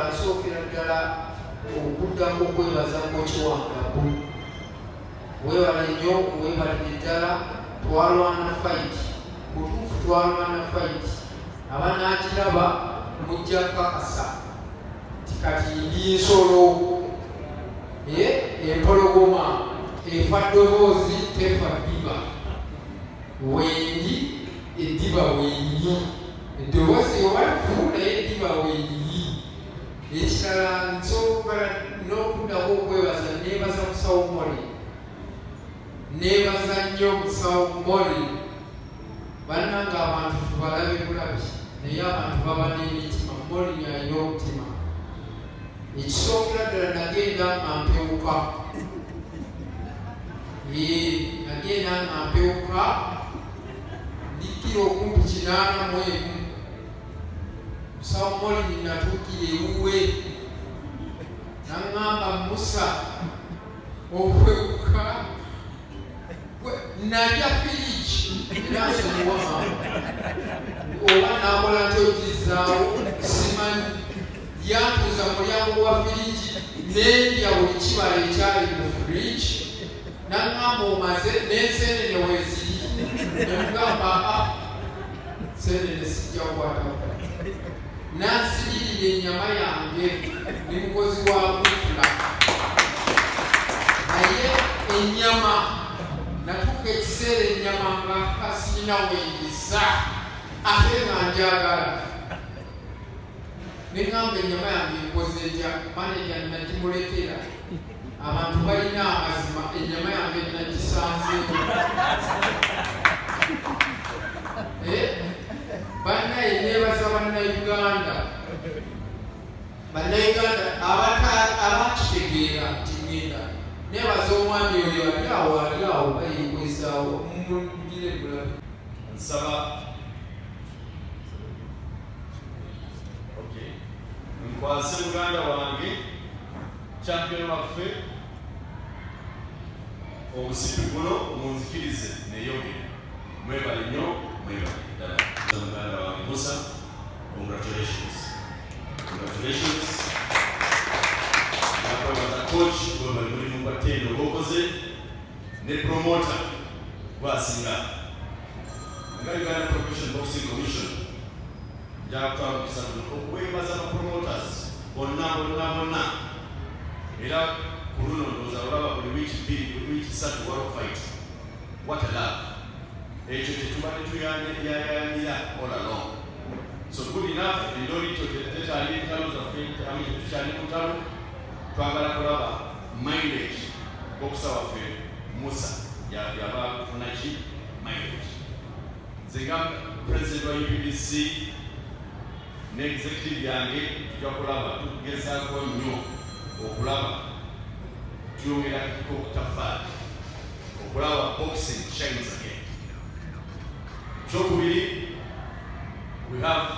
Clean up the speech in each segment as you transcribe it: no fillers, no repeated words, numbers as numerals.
Asookera ddala okuddamu okwebaza kw'ekiwangaku. Weebala nnyo, weebalire ddala, twalwana fight. Butuufu twalwana fight. Abanaakiraba mujja kakasa ti kati ndi nsolo. Empologoma efa ddoboozi tefa ddiba. Wendi eddiba wendi. Eddoboozi ewalifu naye eddiba wendi. Ekirala nsobola n'okuddako okwebaza neebaza musawo Moli. Neebaza nnyo musawo Moli. Bannange abantu tubalabe bulabi naye abantu baba n'emitima. Moli alina omutima. Ekisookera ddala nagenda nga mpewuka. Nagenda nga mpewuka dikkira okumpi 81. Musawo Moli natuukira ewuwe n'aŋŋamba Musa okwewuka nalya firigi era nsonyiwa maama oba n'akola nti ogizaawo simanyi. Yantuuza mulyango gwa firigi n'endya buli kibala ekyali mu firigi n'aŋŋamba omaze n'enseenene weeziri. Nemugamba seenene sijja kukwata. Nansibirira ennyama yange ni mukozi wa kufula. Naye ennyama natuuka ekiseera ennyama nga kasirina wengisa ate nga njagala. Ne ŋŋamba ennyama yange nkoze etya? Maneja nagimulekera. Abantu balina amazima, ennyama yange nagisanzeeko. Bannaye neebaza Bannayuganda. Bannayuganda abakitegeera nti ngenda. Neebaza omwami oyo ali awo bayekwezaawo mumugire bulabi. Nsaba nkwase muganda wange champion waffe obusipi buno munzikirize neyogere. Mwebale nnyo, mwebale ddala. Muganda wange Musa, congratulations. Congratulations. Nakwebaza coach gwebali mulimu gwa ttendo gwokoze ne promoter gwasinga. Nga Uganda Professional Boxing Commission njagakutwala mukisa guno okwebaza aba promoters bonna era ku luno ndowooza olaba buli wiiki 2 buli wiiki 3 waliwo fight. What a love. Ekyo tetubadde tuyayanira all along. So good enough endoli tetali entalo zaffe tetukyali mu ntalo. Twagala kulaba mileage bokusa waffe Musa yaba kufuna ki mileage. Nzenga president wa UPDC ne executive yange tujja kulaba tugezaako nnyo okulaba tuyongera okutafaali okulaba boxing shines again. Kyokubiri, we have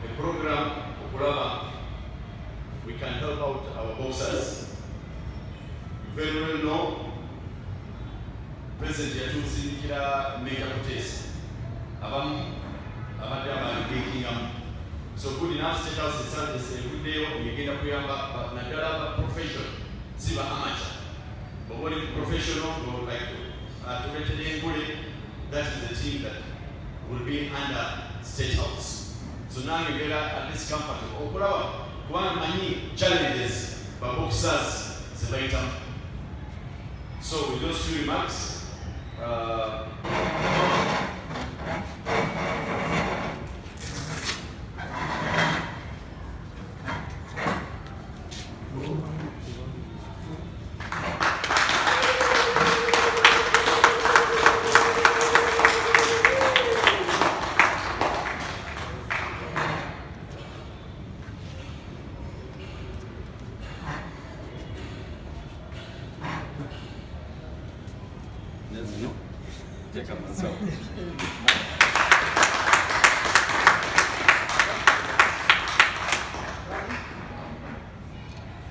a program okulaba we can help out our boxers. You very well know president yatusindikira Major Kutesi abamu abadde abangekingamu. So good enough state house is a good day ogenda kuyamba naddala aba professional si ba amateur. Boboli professional or like tuleetera engule, that is the team that will be under state house. So nange mbeera at least comfortable okulaba kubanga manyi challenges ba boxers zebayitamu. So with those few remarks,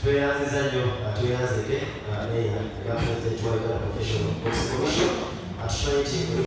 tweyanziza nnyo tweyanzike ne ya President wa Uganda Professional Boxing Commission atumanyi